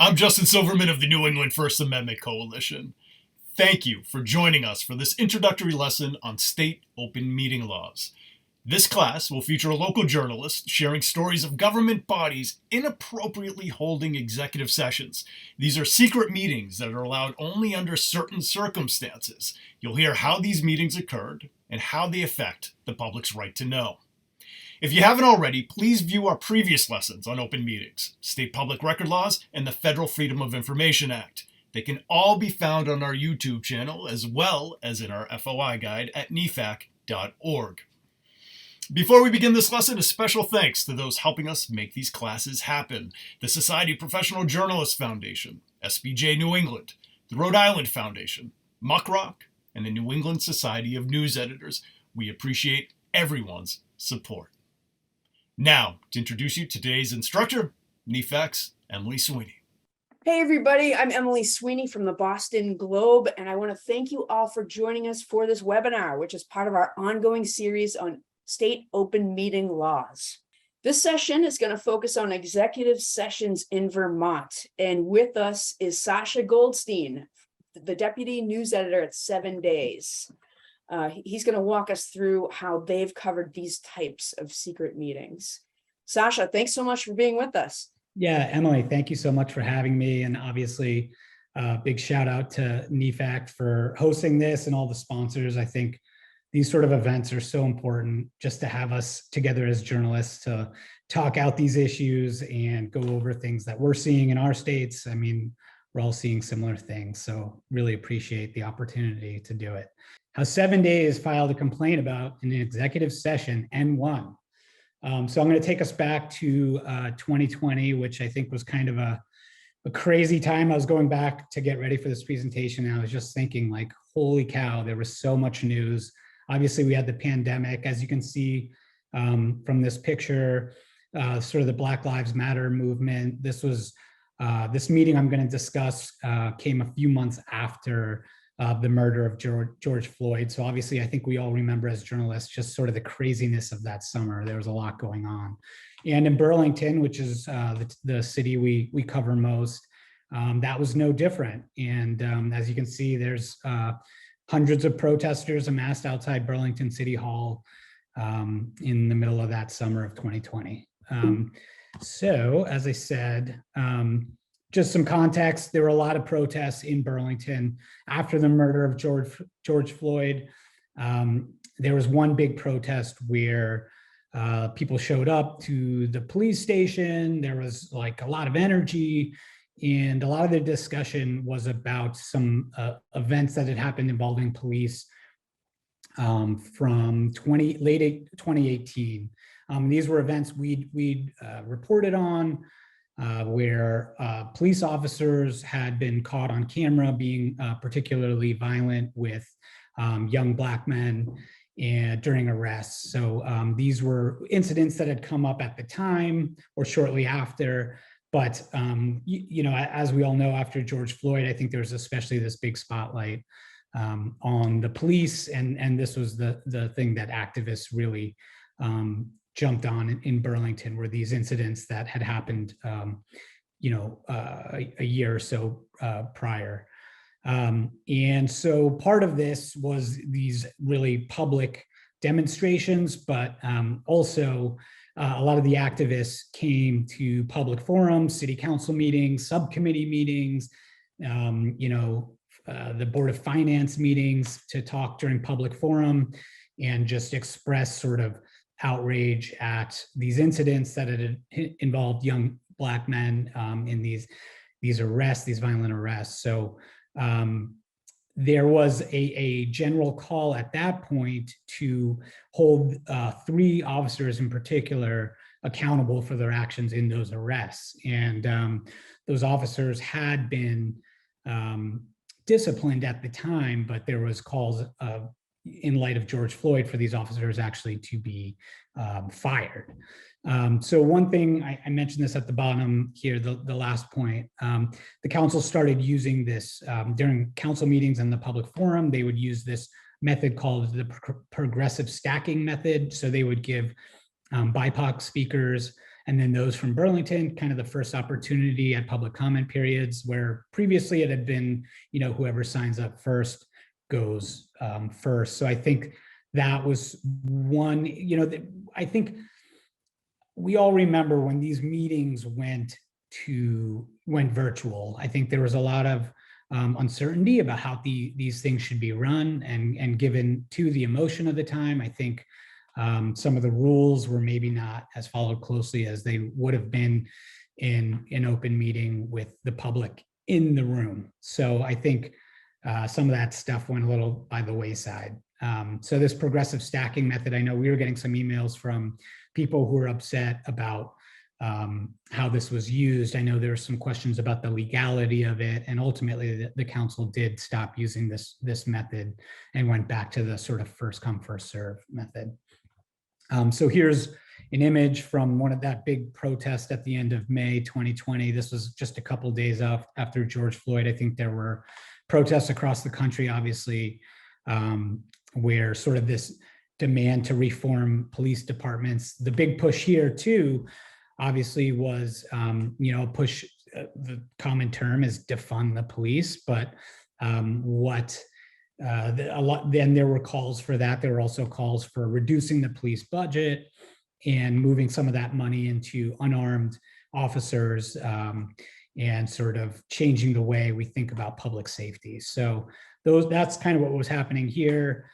I'm Justin Silverman of the New England First Amendment Coalition. Thank you for joining us for this introductory lesson on state open meeting laws. This class will feature a local journalist sharing stories of government bodies inappropriately holding executive sessions. These are secret meetings that are allowed only under certain circumstances. You'll hear how these meetings occurred and how they affect the public's right to know. If you haven't already, please view our previous lessons on open meetings, state public record laws, and the Federal Freedom of Information Act. They can all be found on our YouTube channel as well as in our FOI guide at NEFAC.org. Before we begin this lesson, a special thanks to those helping us make these classes happen: the Society of Professional Journalists Foundation, SPJ New England, the Rhode Island Foundation, MuckRock, and the New England Society of News Editors. We appreciate everyone's support. Now, to introduce you to today's instructor, NEFAC's Emily Sweeney. Hey everybody, I'm Emily Sweeney from the Boston Globe, and I want to thank you all for joining us for this webinar, which is part of our ongoing series on state open meeting laws. This session is going to focus on executive sessions in Vermont, and with us is Sasha Goldstein, the deputy news editor at 7 Days. He's going to walk us through how they've covered these types of secret meetings. Sasha, thanks so much for being with us. Yeah, Emily, thank you so much for having me. And obviously, big shout out to NEFAC for hosting this and all the sponsors. I think these sort of events are so important just to have us together as journalists to talk out these issues and go over things that we're seeing in our states. I mean, we're all seeing similar things. So really appreciate the opportunity to do it. How 7 Days filed a complaint about an executive session and won. So I'm going to take us back to 2020, which I think was kind of a crazy time. I was going back to get ready for this presentation, and I was just thinking, like, holy cow, there was so much news. Obviously, we had the pandemic, as you can see from this picture, sort of the Black Lives Matter movement. This was this meeting I'm going to discuss came a few months after the murder of George Floyd. So obviously, I think we all remember as journalists just sort of the craziness of that summer. There was a lot going on. And in Burlington, which is the city we cover most, that was no different. And as you can see, there's hundreds of protesters amassed outside Burlington City Hall in the middle of that summer of 2020. So as I said, just some context, there were a lot of protests in Burlington after the murder of George Floyd. There was one big protest where people showed up to the police station. There was like a lot of energy, and a lot of the discussion was about some events that had happened involving police from late 2018. These were events we'd reported on, where police officers had been caught on camera being particularly violent with young Black men and during arrests. So these were incidents that had come up at the time or shortly after. But you know, as we all know, after George Floyd, I think there was especially this big spotlight on the police, and this was the thing that activists really jumped on in Burlington, were these incidents that had happened, you know, a year or so prior. And so part of this was these really public demonstrations, but also a lot of the activists came to public forums, city council meetings, subcommittee meetings, you know, the Board of Finance meetings to talk during public forum and just express sort of outrage at these incidents that had involved young Black men in these arrests, these violent arrests. So there was a general call at that point to hold 3 officers in particular accountable for their actions in those arrests. And those officers had been disciplined at the time, but there was calls in light of George Floyd for these officers actually to be fired. So one thing, I mentioned this at the bottom here, the last point, the council started using this during council meetings and the public forum. They would use this method called the progressive stacking method. So they would give BIPOC speakers And then those from Burlington, kind of the first opportunity at public comment periods, where previously it had been, whoever signs up first goes first. So I think that was one, I think we all remember when these meetings went virtual. I think there was a lot of uncertainty about how these things should be run, and given to the emotion of the time, I think some of the rules were maybe not as followed closely as they would have been in an open meeting with the public in the room. So I think some of that stuff went a little by the wayside. So this progressive stacking method, I know we were getting some emails from people who were upset about how this was used. I know there were some questions about the legality of it, and ultimately the council did stop using this method and went back to the sort of first come, first serve method. So here's an image from one of that big protest at the end of May 2020. This was just a couple days after George Floyd. I think there were protests across the country, obviously, where sort of this demand to reform police departments. The big push here too, obviously, was push. The common term is defund the police, but then there were calls for that. There were also calls for reducing the police budget and moving some of that money into unarmed officers, and sort of changing the way we think about public safety. So that's kind of what was happening here.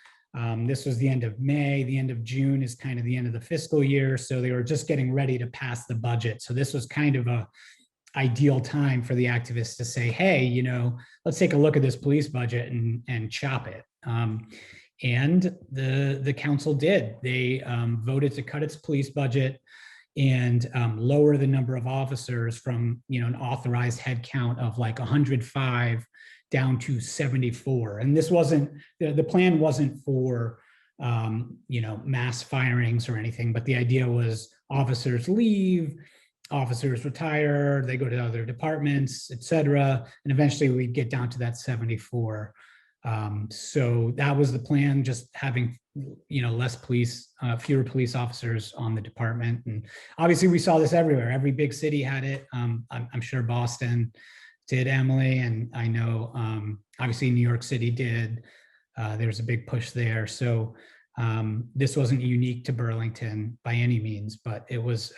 This was the end of May. The end of June is kind of the end of the fiscal year. So they were just getting ready to pass the budget. So this was kind of a ideal time for the activists to say, hey, let's take a look at this police budget and chop it. And the council did. They voted to cut its police budget and lower the number of officers from an authorized head count of like 105 down to 74. And this wasn't, the plan wasn't for mass firings or anything, but the idea was officers leave, officers retire, they go to other departments, et cetera. And eventually we'd get down to that 74. So that was the plan, just having, less police, fewer police officers on the department. And obviously we saw this everywhere. Every big city had it. I'm sure Boston did, Emily, and I know obviously New York City did. There was a big push there. So this wasn't unique to Burlington by any means, but it was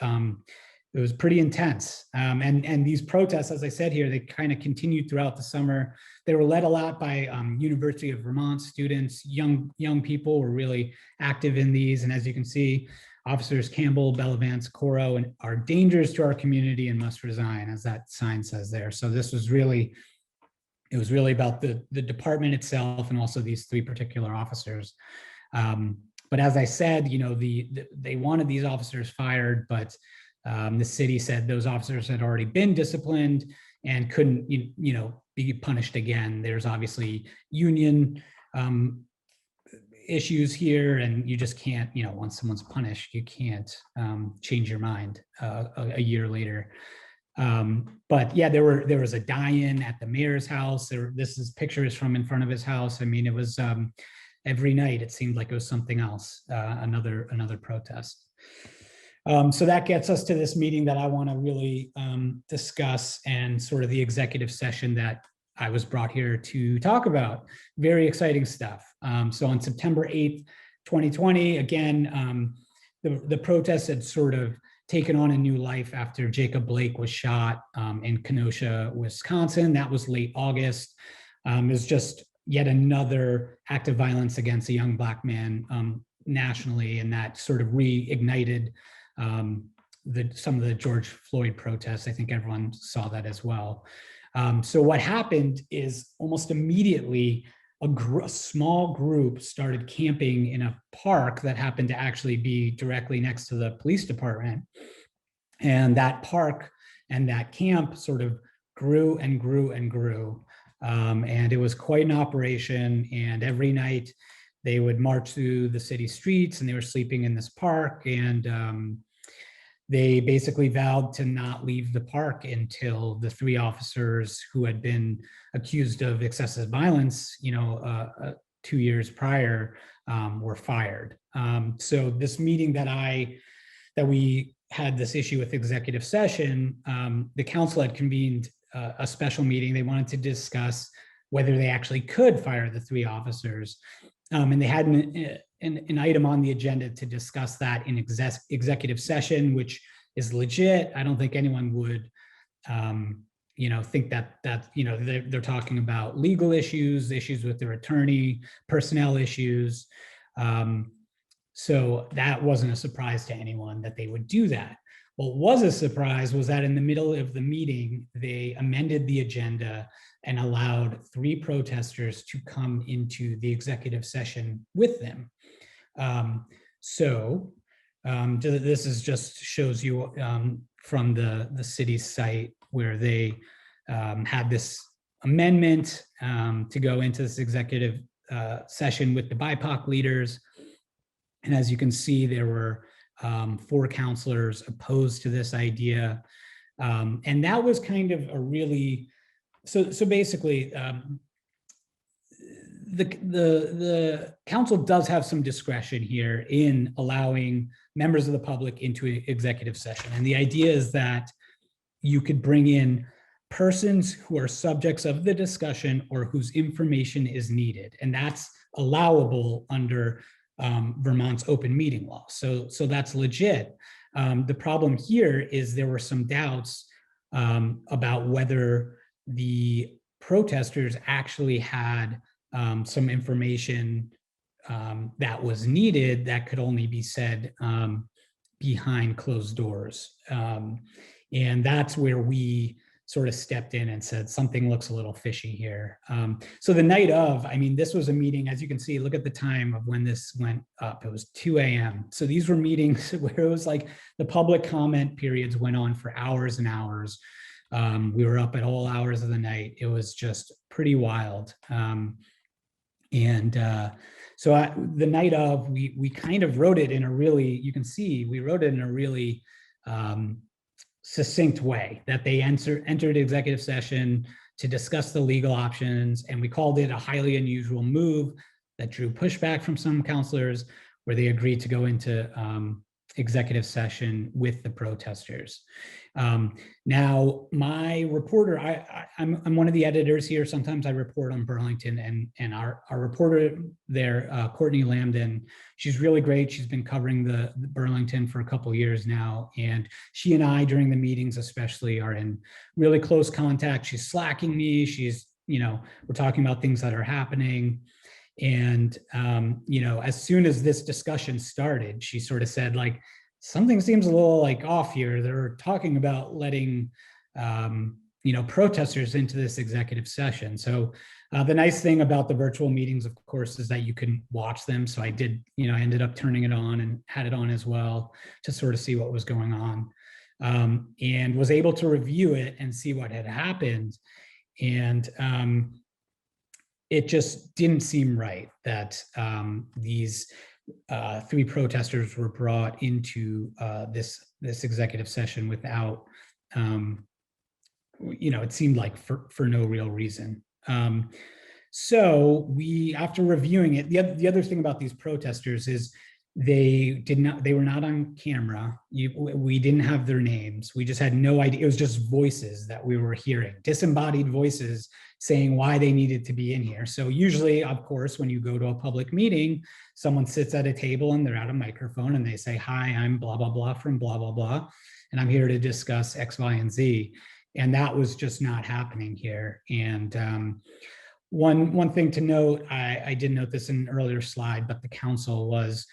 pretty intense. And these protests, as I said here, they kind of continued throughout the summer. They were led a lot by University of Vermont students. Young people were really active in these. And as you can see, Officers Campbell, Bellavance, Coro, and are dangerous to our community and must resign, as that sign says there. So this was really, it was really about the department itself and also these three particular officers. But as I said, they wanted these officers fired, but the city said those officers had already been disciplined and couldn't, be punished again. There's obviously union issues here, and you just can't, once someone's punished, you can't change your mind a year later. But yeah, there was a die-in at the mayor's house. This is pictures from in front of his house. I mean, it was every night. It seemed like it was something else, another protest. So that gets us to this meeting that I want to really discuss, and sort of the executive session that I was brought here to talk about. Very exciting stuff. So on September 8th, 2020, again, the protests had sort of taken on a new life after Jacob Blake was shot in Kenosha, Wisconsin. That was late August. It was just yet another act of violence against a young Black man nationally, and that sort of reignited some of the George Floyd protests. I think everyone saw that as well. So what happened is almost immediately a small group started camping in a park that happened to actually be directly next to the police department. And that park and that camp sort of grew and grew and grew. And it was quite an operation. And every night they would march through the city streets, and they were sleeping in this park. And they basically vowed to not leave the park until the three officers who had been accused of excessive violence, 2 years prior, were fired. So this meeting that we had this issue with executive session, the council had convened a special meeting. They wanted to discuss whether they actually could fire the 3 officers. And they had an item on the agenda to discuss that in executive session, which is legit. I don't think anyone would, think that they're talking about legal issues with their attorney, personnel issues. So that wasn't a surprise to anyone that they would do that. What was a surprise was that in the middle of the meeting, they amended the agenda and allowed 3 protesters to come into the executive session with them. This is just shows you from the city's site where they had this amendment to go into this executive session with the BIPOC leaders. And as you can see, there were 4 counselors opposed to this idea. And that was kind of a really, so basically, the council does have some discretion here in allowing members of the public into an executive session. And the idea is that you could bring in persons who are subjects of the discussion or whose information is needed. And that's allowable under Vermont's open meeting law. So that's legit. The problem here is there were some doubts about whether the protesters actually had some information that was needed that could only be said behind closed doors. And that's where we sort of stepped in and said, something looks a little fishy here. So the night of, this was a meeting, as you can see, look at the time of when this went up, it was 2 a.m. So these were meetings where it was like the public comment periods went on for hours and hours. We were up at all hours of the night. It was just pretty wild. So the night of, we kind of wrote it in a really, you can see, we wrote it in a really succinct way, that they entered executive session to discuss the legal options. And we called it a highly unusual move that drew pushback from some counselors, where they agreed to go into executive session with the protesters. Now, my reporter, I'm one of the editors here. Sometimes I report on Burlington, and our reporter there, Courtney Lambden, she's really great. She's been covering the Burlington for a couple of years now. And she and I, during the meetings especially, are in really close contact. She's slacking me. She's, we're talking about things that are happening. And, as soon as this discussion started, she sort of said, like, something seems a little like off here. They're talking about letting, protesters into this executive session. So the nice thing about the virtual meetings, of course, is that you can watch them. So I did, I ended up turning it on and had it on as well to sort of see what was going on, and was able to review it and see what had happened. And it just didn't seem right that these 3 protesters were brought into this executive session without, it seemed like for no real reason. So we, after reviewing it, the other thing about these protesters is they were not on camera. We didn't have their names. We just had no idea. It was just voices that we were hearing, disembodied voices saying why they needed to be in here. So usually, of course, when you go to a public meeting, someone sits at a table and they're at a microphone and they say, "Hi, I'm blah, blah, blah from blah, blah, blah, and I'm here to discuss X, Y, and Z." And that was just not happening here. And one thing to note, I did note this in an earlier slide, but the council was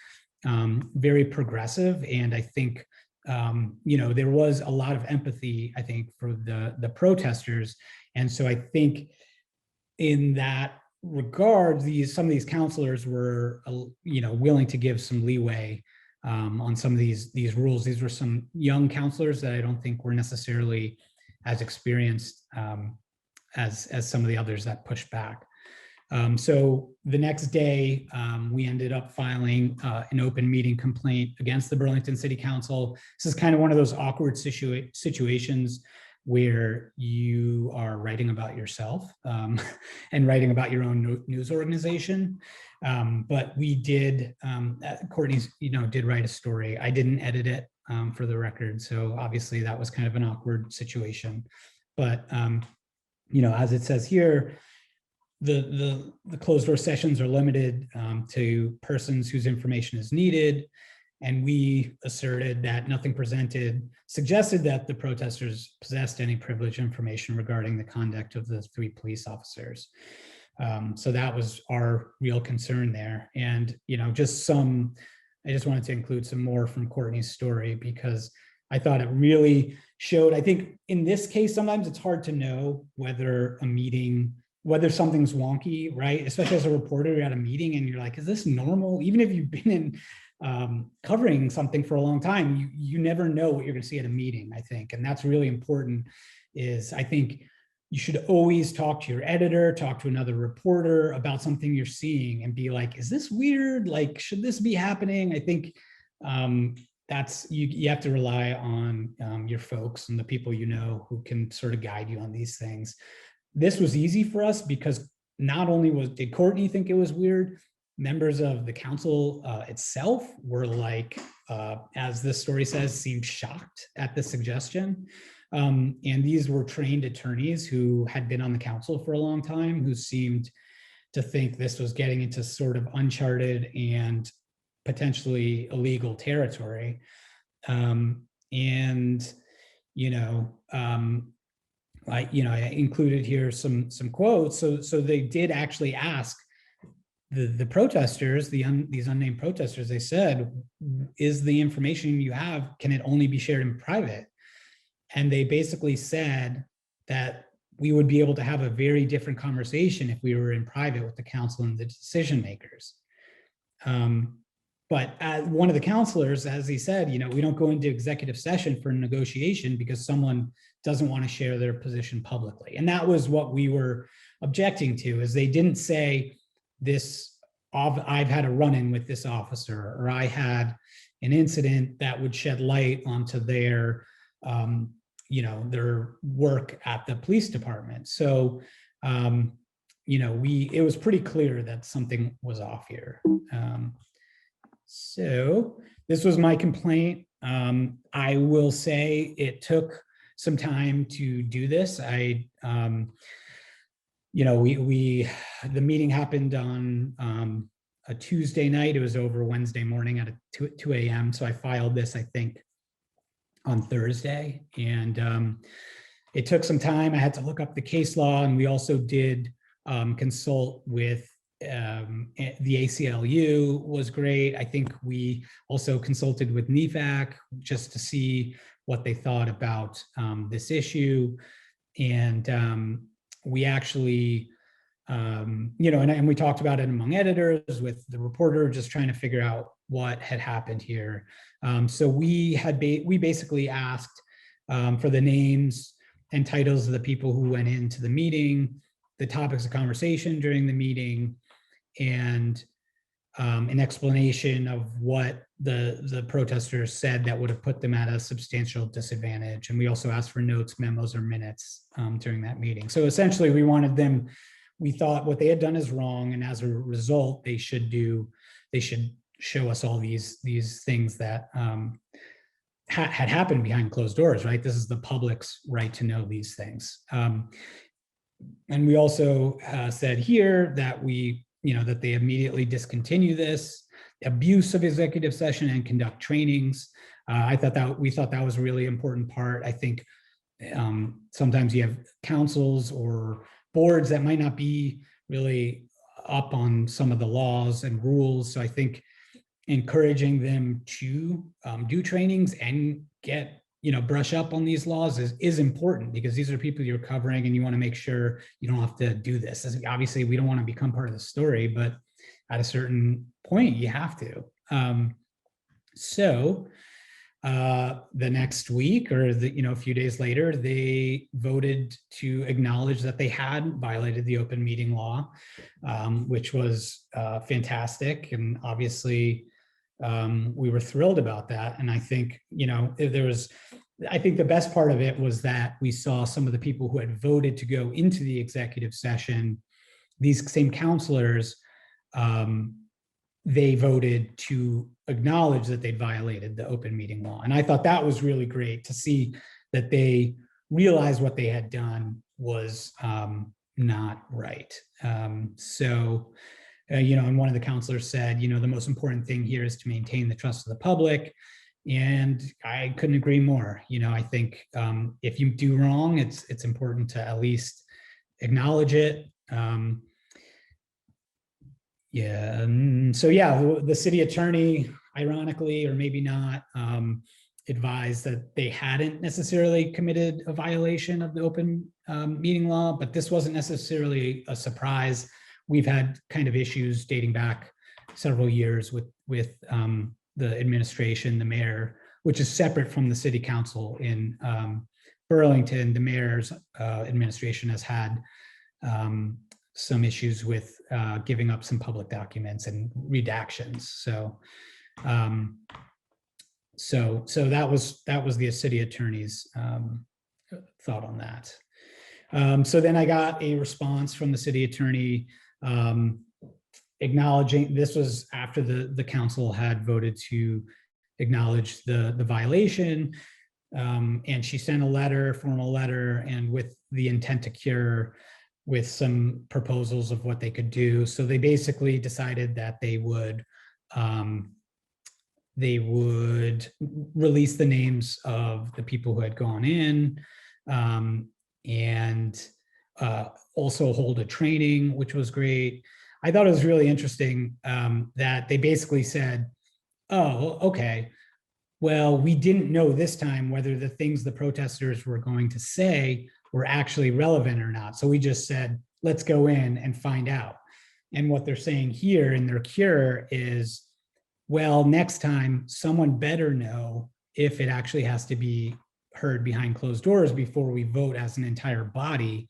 very progressive. And I think, there was a lot of empathy, I think, for the protesters. And so I think in that regard, some of these counselors were, willing to give some leeway on some of these rules. These were some young counselors that I don't think were necessarily as experienced as some of the others that pushed back. So the next day, we ended up filing an open meeting complaint against the Burlington City Council. This is kind of one of those awkward situations where you are writing about yourself and writing about your own news organization. But we did, Courtney, did write a story. I didn't edit it. for the record. So obviously that was kind of an awkward situation. But, as it says here, the closed door sessions are limited to persons whose information is needed. And we asserted that nothing presented suggested that the protesters possessed any privileged information regarding the conduct of the 3 police officers. So that was our real concern there. And, I just wanted to include some more from Courtney's story, because I thought it really showed, I think in this case, sometimes it's hard to know whether whether something's wonky, right? Especially as a reporter, you're at a meeting and you're like, is this normal? Even if you've been in covering something for a long time, you never know what you're going to see at a meeting, I think. And that's really important. I think you should always talk to your editor, talk to another reporter about something you're seeing and be like, is this weird? Like, should this be happening? I think that's, you have to rely on your folks and the people who can sort of guide you on these things. This was easy for us because not only did Courtney think it was weird, members of the council itself were like, as this story says, seemed shocked at the suggestion. And these were trained attorneys who had been on the council for a long time, who seemed to think this was getting into sort of uncharted and potentially illegal territory. I included here some quotes. So they did actually ask the protesters, these unnamed protesters. They said, "Is the information you have, can it only be shared in private?" And they basically said that we would be able to have a very different conversation if we were in private with the council and the decision makers. But as one of the counselors, as he said, we don't go into executive session for negotiation because someone doesn't want to share their position publicly. And that was what we were objecting to, is they didn't say I've had a run-in with this officer, or I had an incident that would shed light onto their work at the police department. So, it was pretty clear that something was off here. So this was my complaint. I will say it took some time to do this. The meeting happened on a Tuesday night. It was over Wednesday morning at 2 a.m. So I filed this, I think, on Thursday. And it took some time. I had to look up the case law, and we also did consult with the ACLU. Was great. I think we also consulted with NEFAC just to see what they thought about this issue. And we actually, and we talked about it among editors, with the reporter, just trying to figure out what had happened here. So we basically asked for the names and titles of the people who went into the meeting, the topics of conversation during the meeting, and an explanation of what the protesters said that would have put them at a substantial disadvantage. And we also asked for notes, memos, or minutes during that meeting. So essentially, we thought what they had done is wrong, and as a result, they should show us all these things that had happened behind closed doors, right? This is the public's right to know these things. And we also said here that that they immediately discontinue this abuse of executive session and conduct trainings. We thought that was a really important part. I think sometimes you have councils or boards that might not be really up on some of the laws and rules. So I think encouraging them to do trainings and get, brush up on these laws is important, because these are people you're covering and you want to make sure you don't have to do this. Obviously, we don't want to become part of the story, but at a certain point, you have to. So the next week, or a few days later, they voted to acknowledge that they had violated the open meeting law, which was fantastic. And obviously, we were thrilled about that. And I think, I think the best part of it was that we saw some of the people who had voted to go into the executive session, these same counselors, they voted to acknowledge that they'd violated the open meeting law. And I thought that was really great to see that they realized what they had done was not right. And one of the counselors said, the most important thing here is to maintain the trust of the public. And I couldn't agree more. I think if you do wrong, it's important to at least acknowledge it. The city attorney, ironically, or maybe not, advised that they hadn't necessarily committed a violation of the open meeting law, but this wasn't necessarily a surprise. We've had kind of issues dating back several years with the administration, the mayor, which is separate from the city council in Burlington. The mayor's administration has had some issues with giving up some public documents and redactions. So that was the city attorney's thought on that. So then I got a response from the city attorney acknowledging, this was after the council had voted to acknowledge the violation. And she sent a formal letter, and with the intent to cure, with some proposals of what they could do. So they basically decided that they would release the names of the people who had gone in, and also hold a training, which was great. I thought it was really interesting that they basically said, oh, okay, well, we didn't know this time whether the things the protesters were going to say were actually relevant or not. So we just said, let's go in and find out. And what they're saying here in their cure is, well, next time someone better know if it actually has to be heard behind closed doors before we vote as an entire body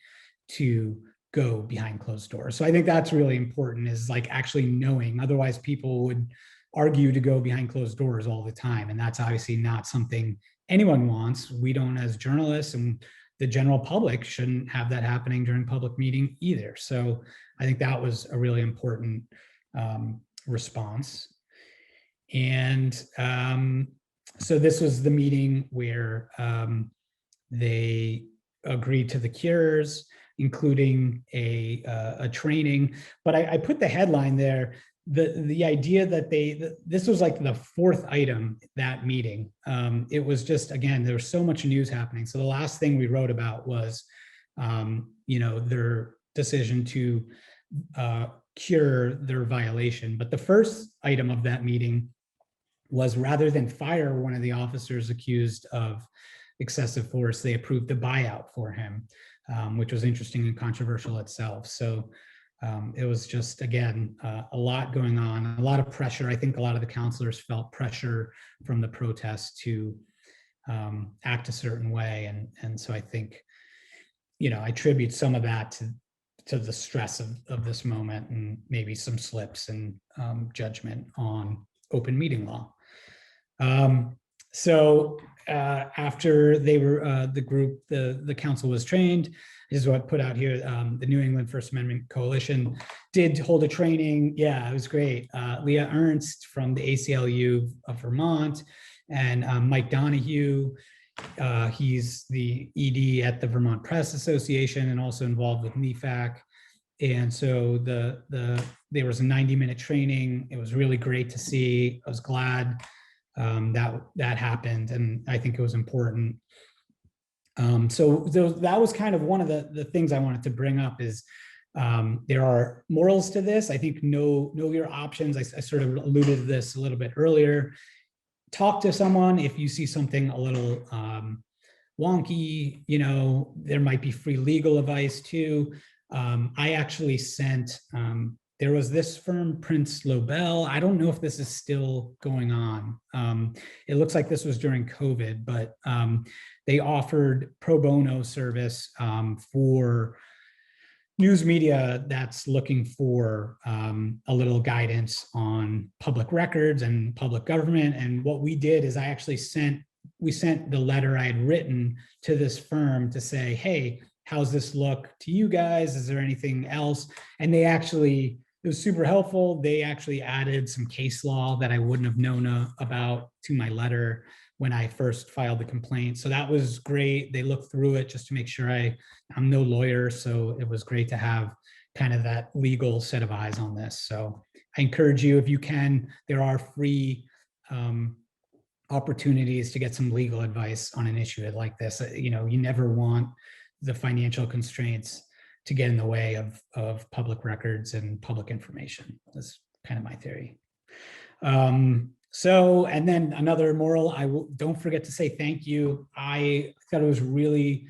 to go behind closed doors. So I think that's really important, is like actually knowing. Otherwise people would argue to go behind closed doors all the time. And that's obviously not something anyone wants. We don't, as journalists, and the general public shouldn't have that happening during public meeting either. So I think that was a really important response. And so this was the meeting where they agreed to the cures, including a training. But I put the headline there, the idea that this was like the fourth item that meeting. It was just, again, there was so much news happening. So the last thing we wrote about was, their decision to cure their violation. But the first item of that meeting was, rather than fire one of the officers accused of excessive force, they approved a buyout for him, which was interesting and controversial itself. So it was just, again, a lot going on, a lot of pressure. I think a lot of the counselors felt pressure from the protests to act a certain way. And so I think, I attribute some of that to the stress of this moment, and maybe some slips and judgment on open meeting law. After they were, the council was trained, this is what put out here, the New England First Amendment Coalition did hold a training. Yeah, it was great. Leah Ernst from the ACLU of Vermont, and Mike Donahue, he's the ED at the Vermont Press Association and also involved with NEFAC. And so there was a 90-minute training. It was really great to see. I was glad that happened, and I think it was important. So that was kind of one of the things I wanted to bring up, is there are morals to this. I think know your options. I sort of alluded to this a little bit earlier. Talk to someone if you see something a little wonky. There might be free legal advice too. I actually sent, there was this firm, Prince Lobel. I don't know if this is still going on. It looks like this was during COVID, but they offered pro bono service for news media that's looking for a little guidance on public records and public government. And what we did is we sent the letter I had written to this firm to say, hey, how's this look to you guys? Is there anything else? And it it was super helpful. They actually added some case law that I wouldn't have known about to my letter when I first filed the complaint. So that was great. They looked through it just to make sure I'm no lawyer. So it was great to have kind of that legal set of eyes on this. So I encourage you, if you can, there are free opportunities to get some legal advice on an issue like this. You know, you never want the financial constraints to get in the way of public records and public information. That's kind of my theory. So, and then another moral, don't forget to say thank you. I thought it was really,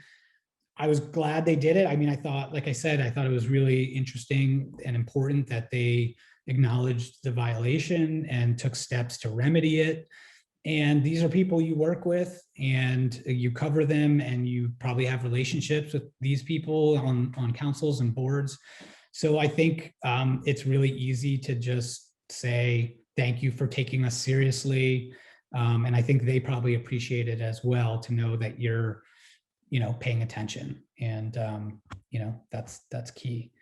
I was glad they did it. I mean, I thought, like I said, I thought it was really interesting and important that they acknowledged the violation and took steps to remedy it. And these are people you work with and you cover them, and you probably have relationships with these people on councils and boards. So I think it's really easy to just say, thank you for taking us seriously. And I think they probably appreciate it as well, to know that you're, you know, paying attention. And, you know, that's key.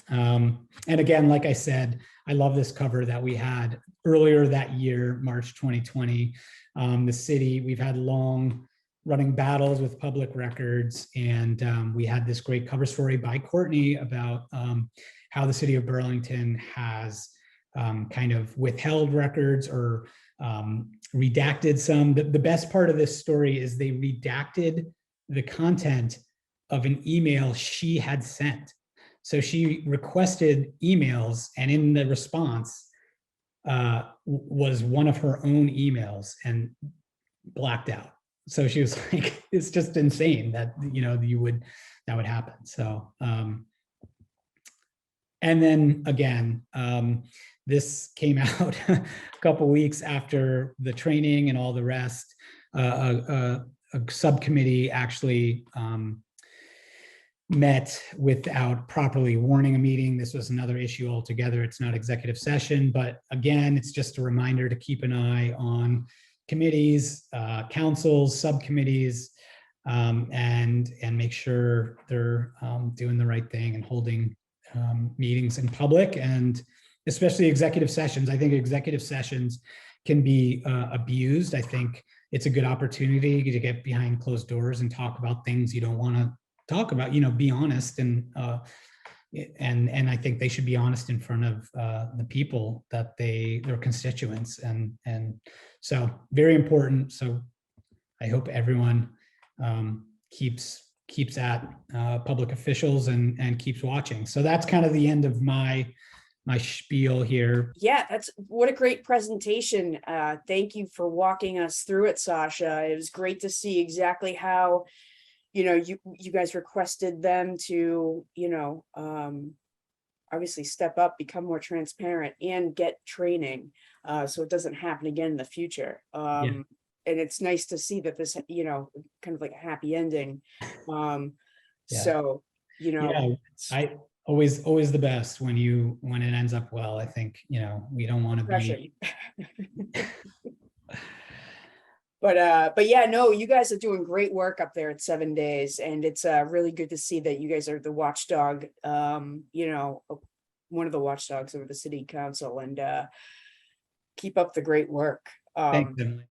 And again, like I said, I love this cover that we had earlier that year, March 2020. The city, we've had long running battles with public records, and we had this great cover story by Courtney about how the city of Burlington has kind of withheld records or redacted some. The best part of this story is they redacted the content of an email she had sent. So she requested emails, and in the response was one of her own emails and blacked out. So she was like, it's just insane that, you know, that would happen. So, and then again, this came out a couple weeks after the training and all the rest. A subcommittee actually met without properly warning a meeting. This was another issue altogether. It's not executive session, but again, it's just a reminder to keep an eye on committees, councils, subcommittees, and make sure they're doing the right thing and holding meetings in public, and especially executive sessions. I think executive sessions can be abused. I think it's a good opportunity to get behind closed doors and talk about things you don't want to talk about, you know, be honest. And I think they should be honest in front of the people that their constituents. And so very important. So I hope everyone keeps at public officials and keeps watching. So that's kind of the end of my spiel here. Yeah, what a great presentation. Thank you for walking us through it, Sasha. It was great to see exactly how, you know, you guys requested them to, you know, obviously step up, become more transparent, and get training, so it doesn't happen again in the future. And it's nice to see that this, you know, kind of like a happy ending. So, you know, I always the best when it ends up well. I think, you know, we don't want to be. But yeah, no, you guys are doing great work up there at 7 days, and it's really good to see that you guys are the watchdog, you know, one of the watchdogs over the city council, and keep up the great work. Thanks, Emily.